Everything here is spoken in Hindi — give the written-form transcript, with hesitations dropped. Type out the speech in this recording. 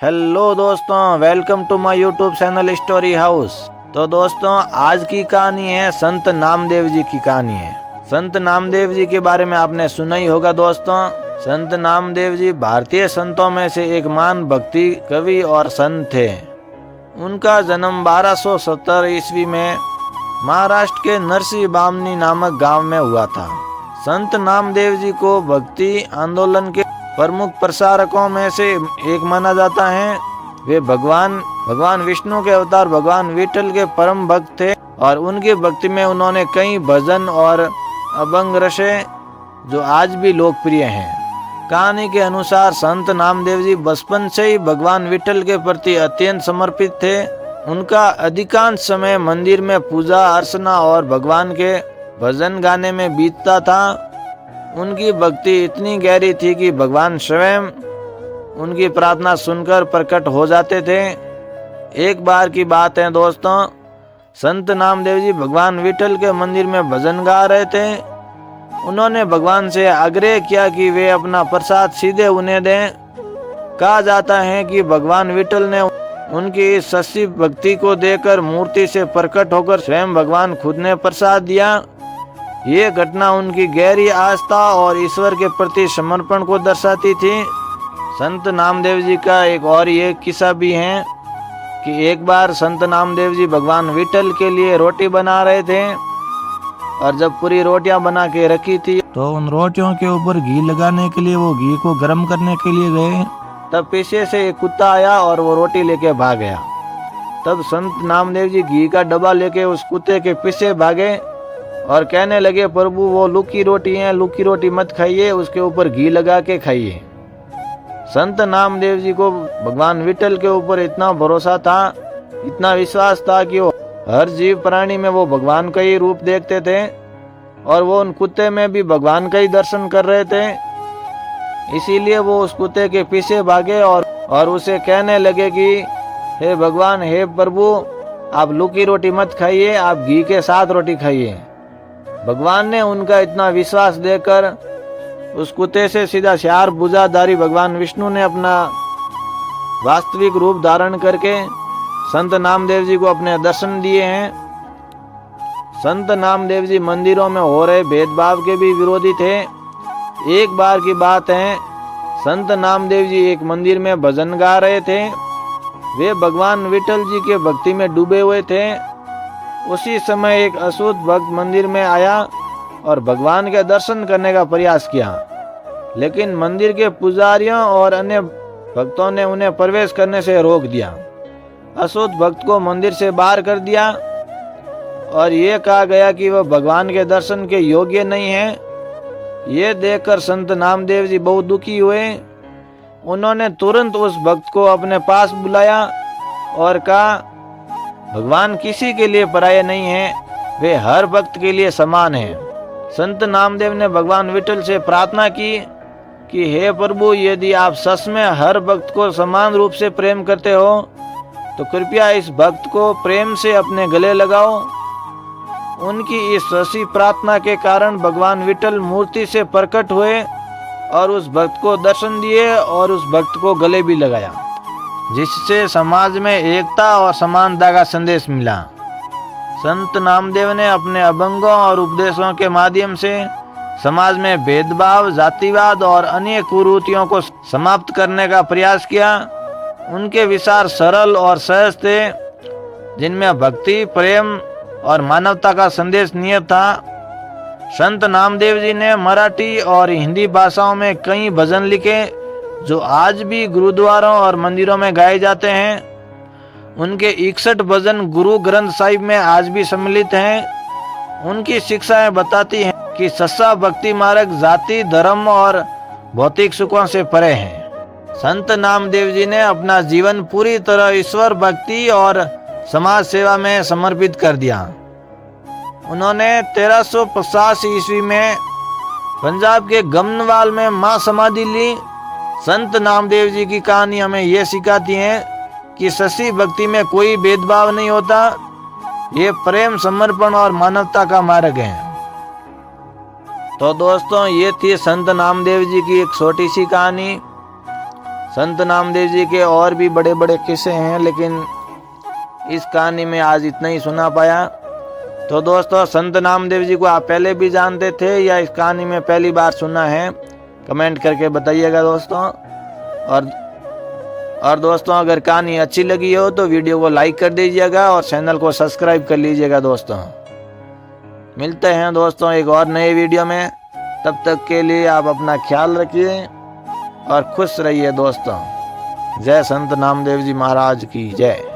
हेलो दोस्तों, welcome to my YouTube channel story house. तो दोस्तों, आज की कहानी है संत नामदेव जी की कहानी है। संत नामदेव जी के बारे में आपने सुना ही होगा दोस्तों। संत नामदेव जी भारतीय संतों में से एक महान भक्ति कवि और संत थे। उनका जन्म 1270 ईस्वी में महाराष्ट्र के नरसी बामनी नामक गांव में हुआ था। संत नामदेव जी को भक्ति आंदोलन के प्रमुख प्रसारकों में से एक माना जाता है। वे भगवान विष्णु के अवतार भगवान विठल के परम भक्त थे और उनकी भक्ति में उन्होंने कई भजन और अभंग रचे जो आज भी लोकप्रिय हैं। कहानी के अनुसार संत नामदेव जी बचपन से ही भगवान विठल के प्रति अत्यंत समर्पित थे। उनका अधिकांश समय मंदिर में पूजा अर्चना और भगवान के भजन गाने में बीतता था। उनकी भक्ति इतनी गहरी थी कि भगवान स्वयं उनकी प्रार्थना सुनकर प्रकट हो जाते थे। एक बार की बात है दोस्तों, संत नामदेव जी भगवान विठल के मंदिर में भजन गा रहे थे। उन्होंने भगवान से आग्रह किया कि वे अपना प्रसाद सीधे उन्हें दें। कहा जाता है कि भगवान विठल ने उनकी इस सच्ची भक्ति को देखकर मूर्ति से प्रकट होकर स्वयं भगवान खुद ने प्रसाद दिया। ये घटना उनकी गहरी आस्था और ईश्वर के प्रति समर्पण को दर्शाती थी। संत नामदेव जी का एक और ये किस्सा भी है कि एक बार संत नामदेव जी भगवान विठल के लिए रोटी बना रहे थे और जब पूरी रोटियां बना के रखी थी तो उन रोटियों के ऊपर घी लगाने के लिए वो घी को गर्म करने के लिए गए। तब पीछे से एक कुत्ता आया और वो रोटी लेके भाग गया। तब संत नामदेव जी घी का डब्बा लेके उस कुत्ते के पीछे भागे और कहने लगे, प्रभु वो लुकी रोटी है, लुकी रोटी मत खाइए, उसके ऊपर घी लगा के खाइए। संत नामदेव जी को भगवान विठल के ऊपर इतना भरोसा था, इतना विश्वास था कि वो हर जीव प्राणी में वो भगवान का ही रूप देखते थे और वो उन कुत्ते में भी भगवान का ही दर्शन कर रहे थे। इसीलिए वो उस कुत्ते के पीछे भागे और उसे कहने लगे कि हे भगवान, हे प्रभु, आप लुकी रोटी मत खाइए, आप घी के साथ रोटी खाइए। भगवान ने उनका इतना विश्वास देकर उस कुत्ते से सीधा चार भुजाधारी भगवान विष्णु ने अपना वास्तविक रूप धारण करके संत नामदेव जी को अपने दर्शन दिए हैं। संत नामदेव जी मंदिरों में हो रहे भेदभाव के भी विरोधी थे। एक बार की बात है, संत नामदेव जी एक मंदिर में भजन गा रहे थे। वे भगवान विठल जी के भक्ति में डूबे हुए थे। उसी समय एक अशुद्ध भक्त मंदिर में आया और भगवान के दर्शन करने का प्रयास किया, लेकिन मंदिर के पुजारियों और अन्य भक्तों ने उन्हें प्रवेश करने से रोक दिया। अशुद्ध भक्त को मंदिर से बाहर कर दिया और ये कहा गया कि वह भगवान के दर्शन के योग्य नहीं है। ये देखकर संत नामदेव जी बहुत दुखी हुए। उन्होंने तुरंत उस भक्त को अपने पास बुलाया और कहा, भगवान किसी के लिए पराये नहीं है, वे हर भक्त के लिए समान हैं। संत नामदेव ने भगवान विठल से प्रार्थना की कि हे प्रभु, यदि आप सच में हर भक्त को समान रूप से प्रेम करते हो तो कृपया इस भक्त को प्रेम से अपने गले लगाओ। उनकी इस सच्ची प्रार्थना के कारण भगवान विठल मूर्ति से प्रकट हुए और उस भक्त को दर्शन दिए और उस भक्त को गले भी लगाया, जिससे समाज में एकता और समानता का संदेश मिला। संत नामदेव ने अपने अभंगों और उपदेशों के माध्यम से समाज में भेदभाव, जातिवाद और अन्य कुरीतियों को समाप्त करने का प्रयास किया। उनके विचार सरल और सहज थे, जिनमें भक्ति, प्रेम और मानवता का संदेश निहित था। संत नामदेव जी ने मराठी और हिंदी भाषाओं में कई भजन लिखे जो आज भी गुरुद्वारों और मंदिरों में गाए जाते हैं। उनके 61 भजन गुरु ग्रंथ साहिब में आज भी सम्मिलित हैं। उनकी शिक्षाएं बताती हैं कि सच्चा भक्ति मार्ग जाति, धर्म और भौतिक सुखों से परे है। संत नामदेव जी ने अपना जीवन पूरी तरह ईश्वर भक्ति और समाज सेवा में समर्पित कर दिया। उन्होंने 1350 ईस्वी में पंजाब के गमनवाल में मां समाधि ली। संत नामदेव जी की कहानी हमें यह सिखाती है कि सच्ची भक्ति में कोई भेदभाव नहीं होता। ये प्रेम, समर्पण और मानवता का मार्ग है। तो दोस्तों, ये थी संत नामदेव जी की एक छोटी सी कहानी। संत नामदेव जी के और भी बड़े बड़े किस्से हैं, लेकिन इस कहानी में आज इतना ही सुना पाया। तो दोस्तों, संत नामदेव जी को आप पहले भी जानते थे या इस कहानी में पहली बार सुना है, कमेंट करके बताइएगा दोस्तों। और दोस्तों, अगर कहानी अच्छी लगी हो तो वीडियो को लाइक कर दीजिएगा और चैनल को सब्सक्राइब कर लीजिएगा दोस्तों। मिलते हैं दोस्तों एक और नए वीडियो में, तब तक के लिए आप अपना ख्याल रखिए और खुश रहिए दोस्तों। जय संत नामदेव जी महाराज की जय।